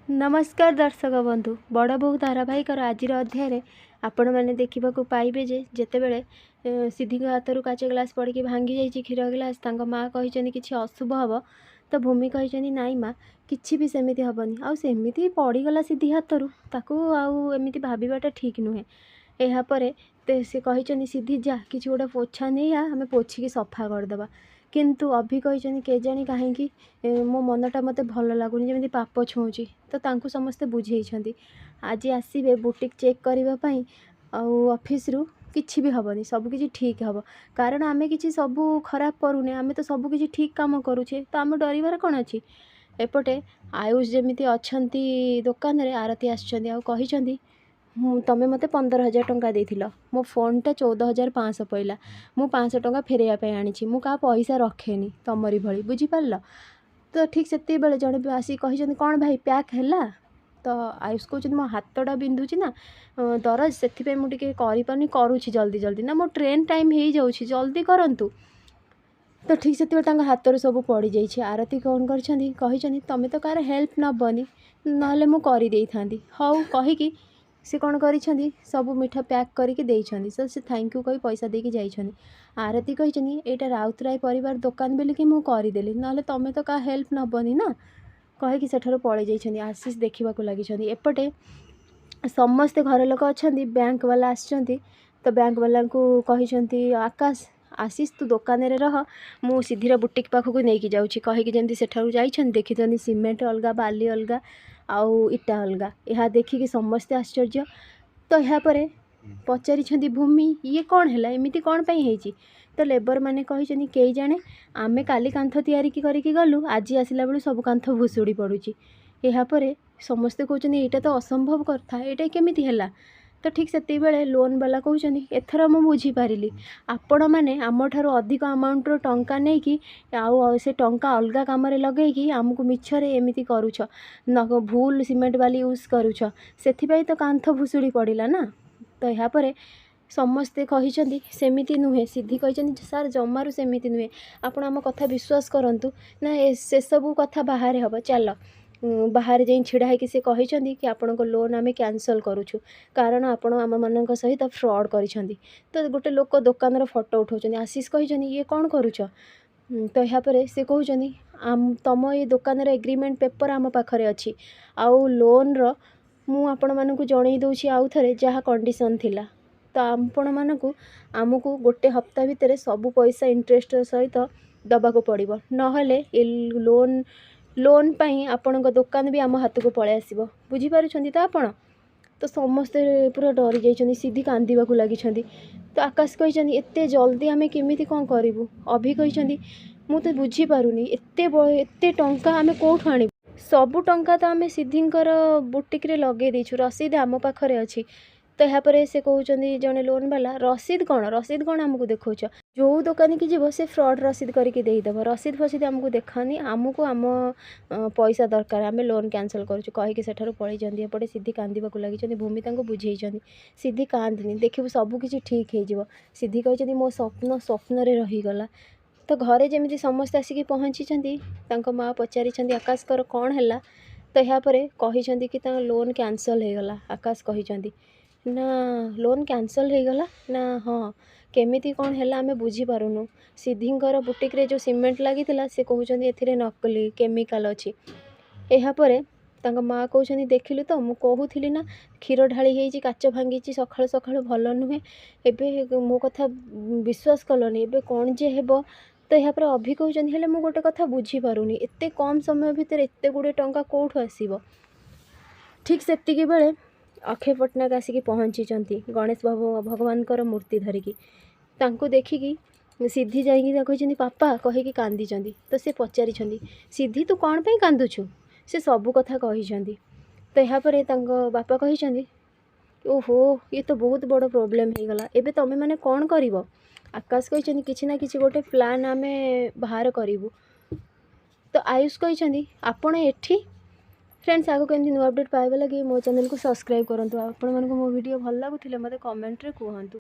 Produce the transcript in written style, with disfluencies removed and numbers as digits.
नमस्कार दर्शक बंधु बड़ बोहू धारावाहिक आज अध्याय आपण मैंने देखा पाइबे जेतेबेले सिद्धि हाथ रू काच ग्लास पड़ के भांगी जाइए क्षीर ग्लास माँ कही कि अशुभ हम तो भूमि कही नाई माँ कि भी सेमती हेनी आमती पड़गला सिद्धि हाथ रू आमती भावाटा ठीक नुहे यापर से कही सिद्धि जा कि गोटे पोछा नहीं आम पोछिकी सफा करदे किंतु अभि कही केजाणी कहीं मो मनटा मत भल लगुनि जमी पाप छुँची तो तांकु समस्ते बुझे आज आसबे बुटीक चेक करने ऑफिस रु किछि भी हेनी सबकि ठीक हे कारण आम कि सब खराब करूने आम तो सबकि ठीक काम करुचे तो आम डरबार कौन अच्छी एपटे आयुष जमी अच्छा दुकान रे आरती आसती तमें मत 15,000 टंका देथिल मो फोनटा 14,500 पड़ा मु 500 टंका फेरैया आनी मु का पैसा रखेनी तमरी भली बुझीपार तो ठीक से बेले जड़े आसी कही कौन भाई पैक है तो आयुष कहते मो हाथटा बिंधुची ना दरज से मुझे करुँची जल्दी जल्दी ना मो ट्रेन टाइम हो जाऊँगी जल्दी करंतु तो ठीक से हाथ रू सब पड़ जाइए आरती कौन करी तमें तो कार हेल्प नबनी ना मु करदे था हाउ कहीकि सी कौन करी सब मिठा पैक करके तो से थैंक यू कही पैसा देके जाइछनी आरती कही यहाँ राउतराय परिवार दुकान बोल कि मुझे करदेली ना तमें तो क्या हेल्प नबनी ना कहीकि सेठार पड़े जाइछनी आशीष देखा लगी एपटे समस्ते घर लोक अच्छा बैंक वाला आसछंती तो बैंक वाला को कही आकाश आशीष तू दुकान रे रह मु सिद्धिर बुटीक पाखक नहीं जाऊँगी कहीकि जमी सेठार जाइछन देखी सीमेंट अलग बाली अलग आउ इटा अलग यह देखिकी समस्ते आश्चर्य तो यापर पचारि भूमि ये कौन है एमती कौन पाई तो लेबर मैंने कही कई जाने आमे काली कांथ तैयारी करके गलु आज आसला बेलू सब कांथ भुशुड़ी पड़ुची यापर समस्ते कहते यहाँ तो असंभव कथा यहाँ केमिति है तो ठीक से बेले लोन वाला कहते एथर मु बुझीपारि आपण मैंने आम ठारू अधिक अमाउंटर टंका नहीं कि से टंका अलग कम लगे आमको मिछरे एमती करुछ न भूल सीमेंट वाली यूज करुछ से तो कांथ भुशुड़ी पड़ा ना तो यापर समस्ते कही सेमिति नुहे सिद्धि कही सार जमारू सेमिति नुहे आपण आम कथा विश्वास करंतु ना से सब कथा बाहर हम चल बाहर जाई छिड़ा है कि से कही कि आपण लोन आम कैंसल करुछु कारण आपण आम मान सहित फ्रॉड करिसेंती तो गोटे लोक दुकान फोटो उठाउछन आशीष कही ये कौन करुछ तो यापर से कहते तुम ये दुकान एग्रीमेंट पेपर आम पाखरे अच्छी आउ लोन रो मु आपण मानकु जणई दउछि आउ थरे जहाँ कंडीशन थिला तो आपण मानकु आमको गोटे हफ्ता भितर सब पैसा इंटरेस्ट सहित दबाको पड़िबो नहले लोन लोन पाई आपण दुकान भी आम हाथ को पलै आसीबो बुझी पारुछंती तो आपण तो समस्ते पूरा डरी जाइछंती सिद्धि कांदीबाकू लागिछंती तो आकाश कही एते जल्दी आमे केमिति कौन करिवु अभि कही मु तो बुझी पारुनी एते टंका आमे कोठु आनिबु सबु टंका तो आमे सिद्धिंकर बुटीक रे लगे देछु रसीद आम पाखरे अच्छी तो यापर से कहते जड़े लोन वाला रसीद कौन आमको देखा जो दुकान की जीव से फ्रॉड रसीद करके देदेव रसीद फसीद आमको देखानी आमको आम पैसा दरकार आम लोन कैंसल करुँ कहीकि सेठार पड़े जाती एपटे सिद्धि कांदीबाकू लगी भूमि बुझे सिद्धि कांदनी देखिए सबकि ठीक हो सिद्धि कही मो स्वप्न रहीगला तो घरे जमी समस्ते आसिक पहुँची माँ पचारि आकाशकर कौन है तो यापर कही कि लोन कैंसल हो गला आकाश कही ना लोन कैंसल हो गला ना हाँ केमिति कौन है आमे बुझी पारुनु सिद्धिंकर बुटीक रे जो सीमेंट लगी से कहते एथिरे नकली केमिकल अच्छी यापर माँ कहते देखिलु तो मु कहूली ना क्षीर ढाली काच भांगी सकाळु सकाळु भल नुहे एबे मो कथा विश्वास कलनी एबे कौन जे हेबो तो यापर अभि कहते मु गोटे कथा बुझी पारुनी एते कम समय भितर एते गुडे टंका कोठु आसीबो ठीक सेतिकी बेले अक्षय पट्टनायक आसिक पहुँची गणेश भगवान मूर्ति धरिकी तांको देखिकी सिद्धि जाइए पापा कहीकि कांदी तो से पचारि सिद्धि तू कौन पे कांदुछु से सबू कथा कही तो यापर बापा कही ओहो ये तो बहुत बड़ प्रोब्लेम हो गला एबे तमे माने कौन करिवो आकाश कही किछि ना किछि गोटे प्लान आमे बाहर करिवु तो आयुष कही आपण एठी फ्रेंड्स आगे केमती नुआ अपडेट पाइबा लगी मो चैनल को सब्सक्राइब करूँ आपण मानक मो वीडियो भल लगुले मते कमेंट रे कहतु।